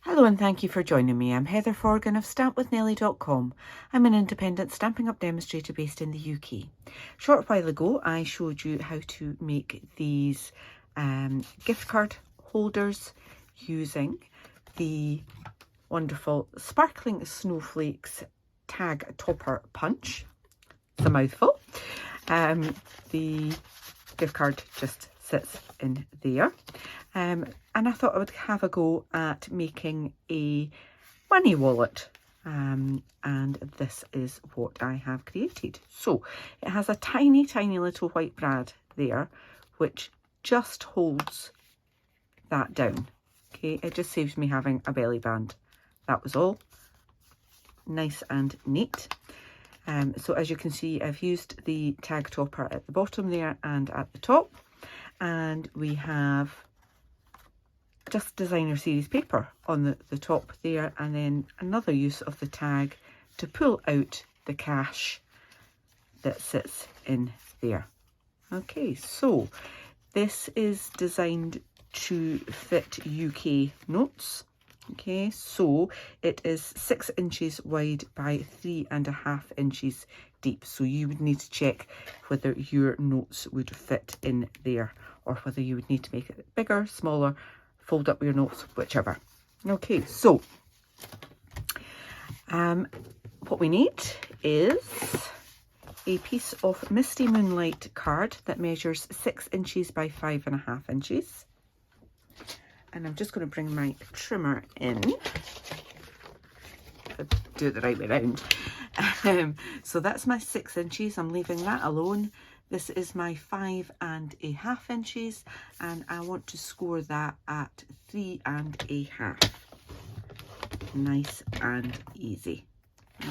Hello and thank you for joining me. I'm Heather Forgan of stampwithnellie.com. I'm an independent Stampin' Up demonstrator based in the UK. A short while ago I showed you how to make these gift card holders using the wonderful Sparkling Snowflakes Tag Topper punch. It's a mouthful. The gift card just sits in there. And I thought I would have a go at making a money wallet. And this is what I have created. So it has a tiny, tiny little white brad there, which just holds that down. Okay, it just saves me having a belly band. That was all. Nice and neat. So as you can see, I've used the tag topper at the bottom there and at the top. And we have just designer series paper on the top there, and then another use of the tag to pull out the cash that sits in there. Okay, so this is designed to fit UK notes. Okay, so it is 6 inches wide by 3.5 inches deep. So you would need to check whether your notes would fit in there, or whether you would need to make it bigger, smaller, fold up your notes, whichever. Okay, so what we need is a piece of Misty Moonlight card that measures 6 inches by 5.5 inches. And I'm just going to bring my trimmer in. Do it the right way around. So that's my 6 inches. I'm leaving that alone. This is my 5.5 inches, and I want to score that at 3.5. Nice and easy.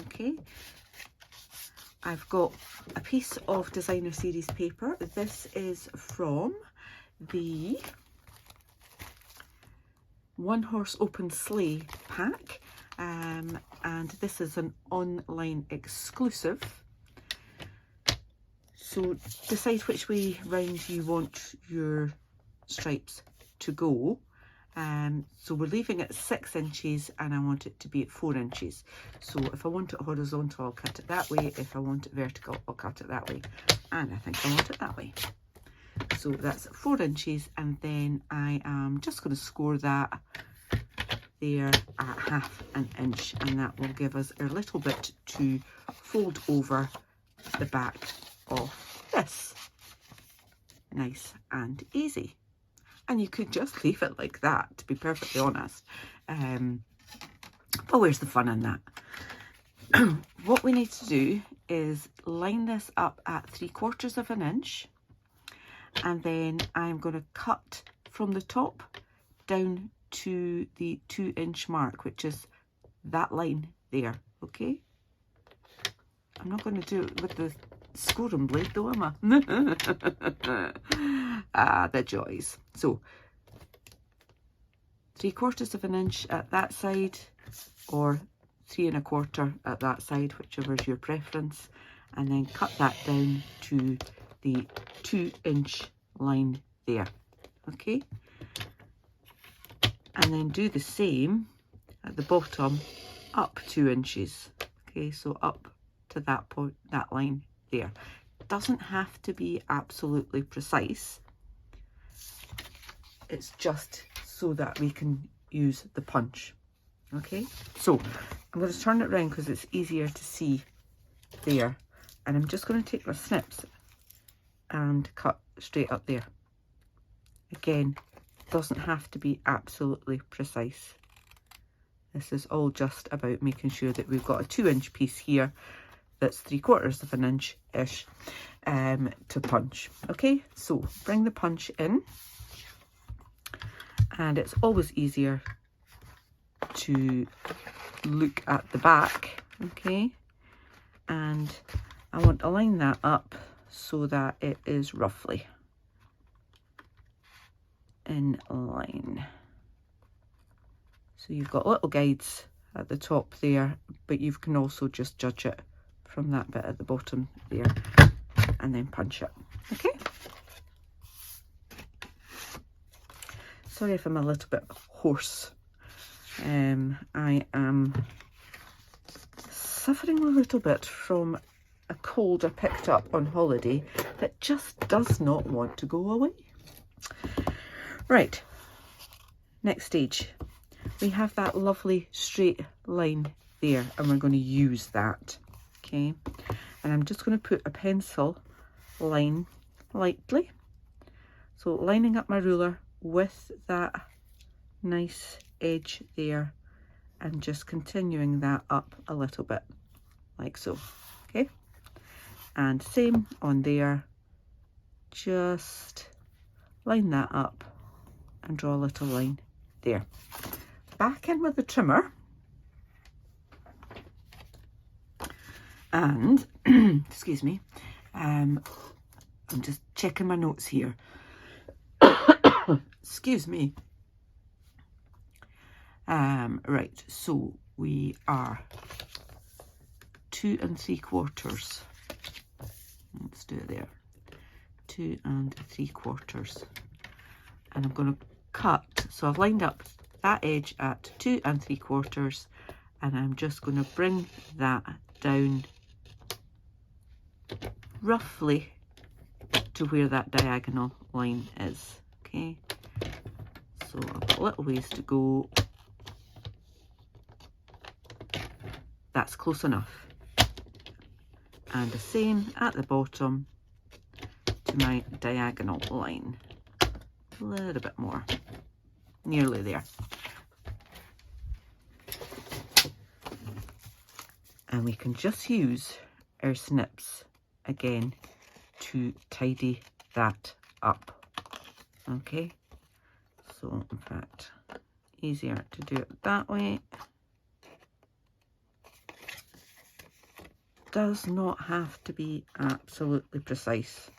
Okay. I've got a piece of designer series paper. This is from the One Horse Open Sleigh pack, and this is an online exclusive. So decide which way round you want your stripes to go. So we're leaving it 6 inches, and I want it to be at 4 inches. So if I want it horizontal, I'll cut it that way. If I want it vertical, I'll cut it that way. And I think I want it that way. So that's 4 inches, and then I am just going to score that there at 1/2 inch, and that will give us a little bit to fold over the back of this. Nice and easy. And you could just leave it like that, to be perfectly honest. But where's the fun in that? What we need to do is line this up at 3/4 inch. And then I'm going to cut from the top down to the 2 inch mark, which is that line there. Okay, I'm not going to do it with the scoring blade though, am I? Ah, the joys. So 3/4 inch at that side, or 3.25 at that side, whichever is your preference, and then cut that down to the 2 inch line there. Okay, and then do the same at the bottom up 2 inches. Okay, so up to that point, that line there. Doesn't have to be absolutely precise. It's just so that we can use the punch. Okay, so I'm going to turn it around because it's easier to see there, and I'm just going to take my snips and cut straight up there. Again, doesn't have to be absolutely precise. This is all just about making sure that we've got a 2 inch piece here that's 3/4 inch-ish to punch. Okay, so bring the punch in, and it's always easier to look at the back. Okay, and I want to line that up so that it is roughly in line. So you've got little guides at the top there, but you can also just judge it from that bit at the bottom there, and then punch it. Okay, sorry if I'm a little bit hoarse. I am suffering a little bit from a cold I picked up on holiday that just does not want to go away. Right, next stage. We have that lovely straight line there, and we're going to use that, okay? And I'm just going to put a pencil line lightly. So lining up my ruler with that nice edge there and just continuing that up a little bit, like so, okay? And same on there, just line that up and draw a little line there. Back in with the trimmer, and excuse me, I'm just checking my notes here. Excuse me. Right, so we are 2 3/4. Let's do it there. 2 3/4. And I'm going to cut. So I've lined up that edge at 2 3/4, and I'm just going to bring that down roughly to where that diagonal line is. Okay, so I've got a little ways to go. That's close enough. And the same at the bottom to my diagonal line. A little bit more. Nearly there. And we can just use our snips again to tidy that up. Okay, so in fact, easier to do it that way. Does not have to be absolutely precise.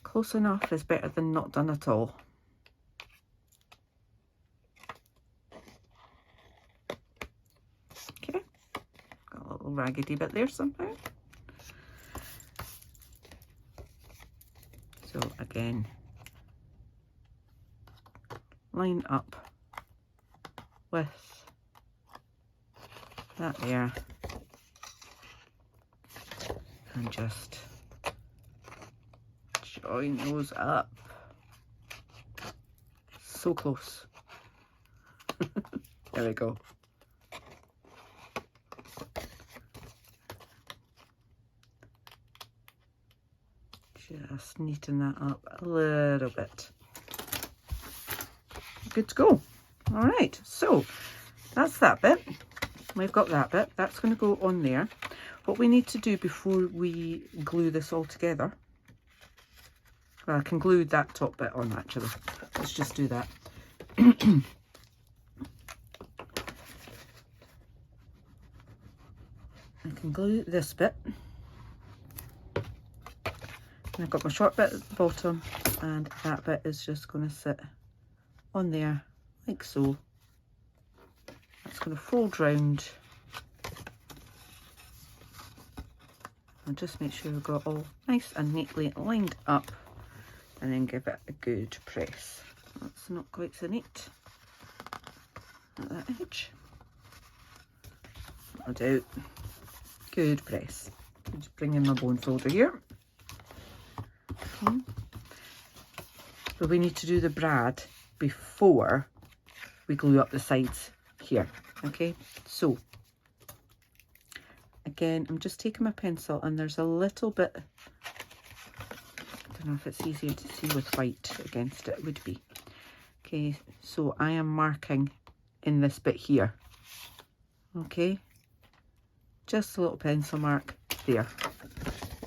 Close enough is better than not done at all. Okay, got a little raggedy bit there somehow. So again, line up with that there, and just join those up. So close. There we go. Just neaten that up a little bit. Good to go. All right, so that's that bit. We've got that bit. That's going to go on there. What we need to do before we glue this all together, well, I can glue that top bit on actually. Let's just do that. I can glue this bit. And I've got my short bit at the bottom, and that bit is just going to sit on there like so. That's going to fold round, and just make sure we've got all nice and neatly lined up, and then give it a good press. That's not quite so neat at that edge. That'll do. Good press. Just bring in my bone folder here. Okay. But we need to do the brad before we glue up the sides here. Okay, so again, I'm just taking my pencil, and there's a little bit, I don't know if it's easier to see with white against it, would be. Okay, so I am marking in this bit here. Okay, just a little pencil mark there.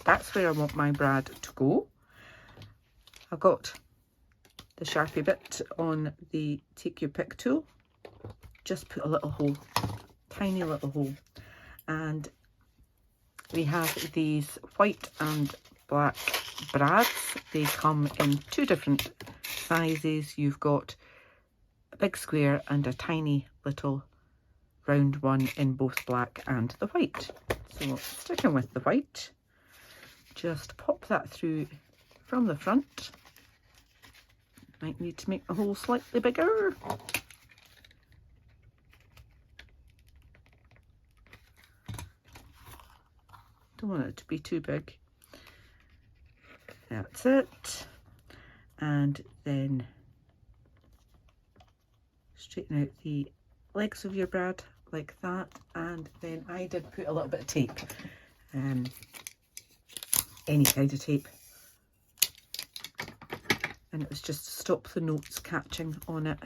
That's where I want my brad to go. I've got the Sharpie bit on the Take Your Pick tool. Just put a little hole, tiny little hole. And we have these white and black brads. They come in 2 different sizes. You've got a big square and a tiny little round one in both black and the white. So sticking with the white, just pop that through from the front Might need to make the hole slightly bigger. Don't want it to be too big. That's it. And then straighten out the legs of your brad like that. And then I did put a little bit of tape, any kind of tape, and it was just to stop the notes catching on it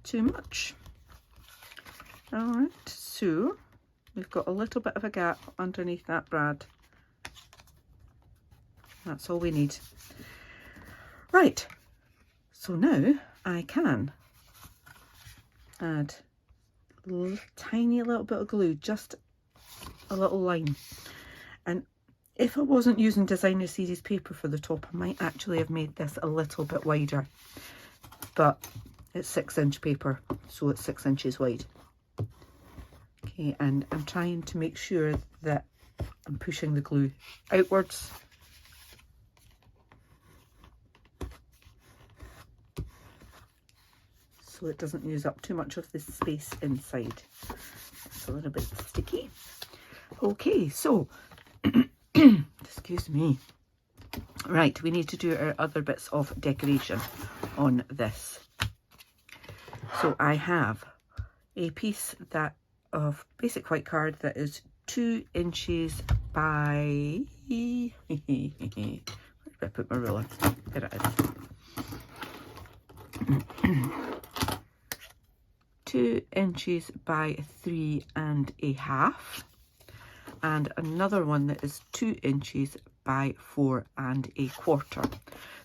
too much. Alright, so we've got a little bit of a gap underneath that brad. That's all we need. Right, so now I can add a tiny little bit of glue, just a little line. And if I wasn't using designer series paper for the top, I might actually have made this a little bit wider, but it's 6-inch paper, so it's 6 inches wide. Okay, and I'm trying to make sure that I'm pushing the glue outwards. So it doesn't use up too much of the space inside. It's a little bit sticky. Okay, so, excuse me. Right, we need to do our other bits of decoration on this. So I have a piece of basic white card that is 2 inches by... Where did I put my ruler? There it is. 2 inches by 3.5, and another one that is 2 inches by 4.25.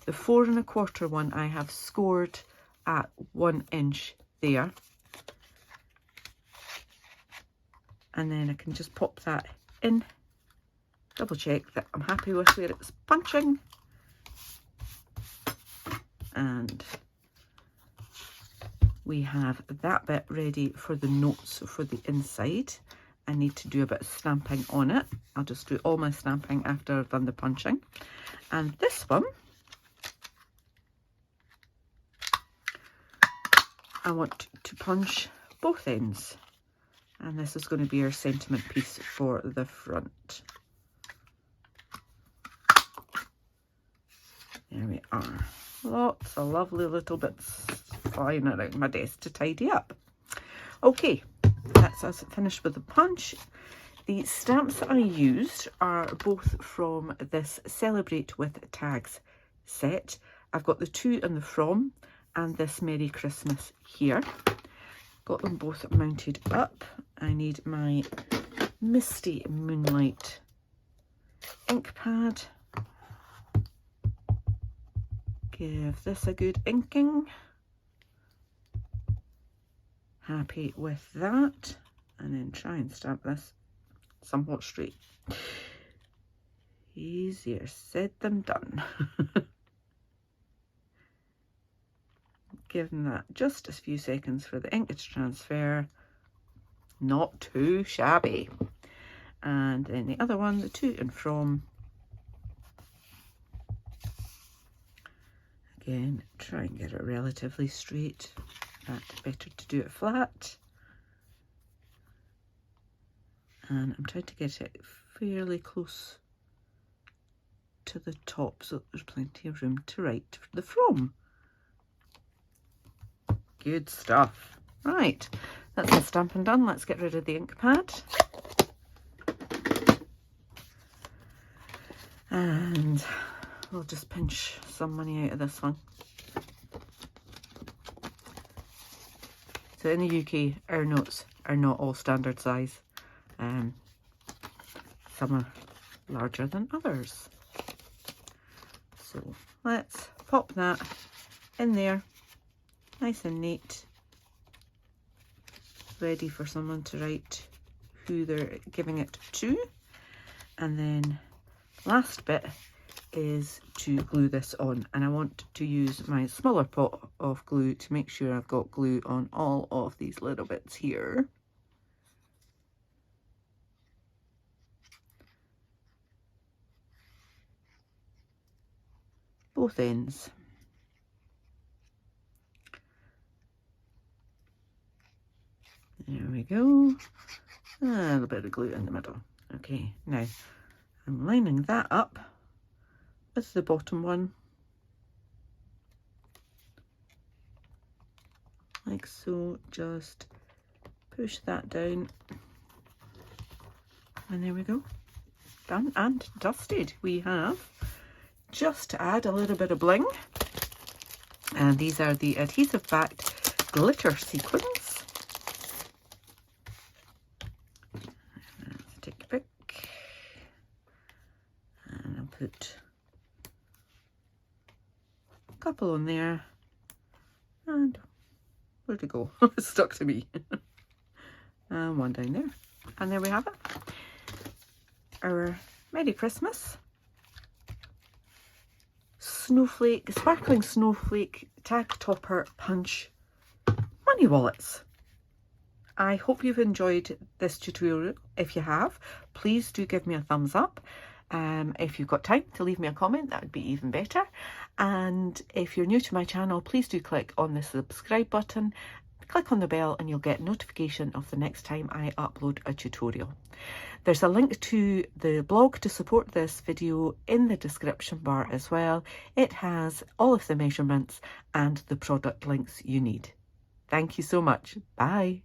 The 4.25 one I have scored at 1 inch there, and then I can just pop that in, double check that I'm happy with where it's punching, and we have that bit ready for the notes for the inside. I need to do a bit of stamping on it. I'll just do all my stamping after I've done the punching. And this one, I want to punch both ends. And this is going to be our sentiment piece for the front. There we are. Lots of lovely little bits flying around my desk to tidy up. Okay, that's us finished with the punch. The stamps that I used are both from this Celebrate with Tags set. I've got the to and the from, and this Merry Christmas here. Got them both mounted up. I need my Misty Moonlight ink pad. Give this a good inking. Happy with that. And then try and stamp this somewhat straight. Easier said than done. Give that just a few seconds for the ink to transfer. Not too shabby. And then the other one, the to and from. Again, try and get it relatively straight. That's better to do it flat. And I'm trying to get it fairly close to the top so that there's plenty of room to write the from. Good stuff. Right, that's the stamping done. Let's get rid of the ink pad. And we'll just pinch some money out of this one. So in the UK, our notes are not all standard size. Some are larger than others. So let's pop that in there, nice and neat, ready for someone to write who they're giving it to. And then last bit is to glue this on, and I want to use my smaller pot of glue to make sure I've got glue on all of these little bits here. both ends. There we go. A little bit of glue in the middle. Okay, now I'm lining that up with the bottom one, like so. Just push that down, and there we go. Done and dusted. We have, just to add a little bit of bling, and these are the adhesive backed glitter sequins. Let's take a pick, and I'll put a couple on there, and where'd it go? It's stuck to me. And one down there, and there we have it. Our Merry Christmas Sparkling Snowflake Tag Topper Punch Money Wallets. I hope you've enjoyed this tutorial. If you have, please do give me a thumbs up. If you've got time to leave me a comment, that would be even better. And if you're new to my channel, please do click on the subscribe button, click on the bell, and you'll get notification of the next time I upload a tutorial. There's a link to the blog to support this video in the description bar as well. It has all of the measurements and the product links you need. Thank you so much. Bye.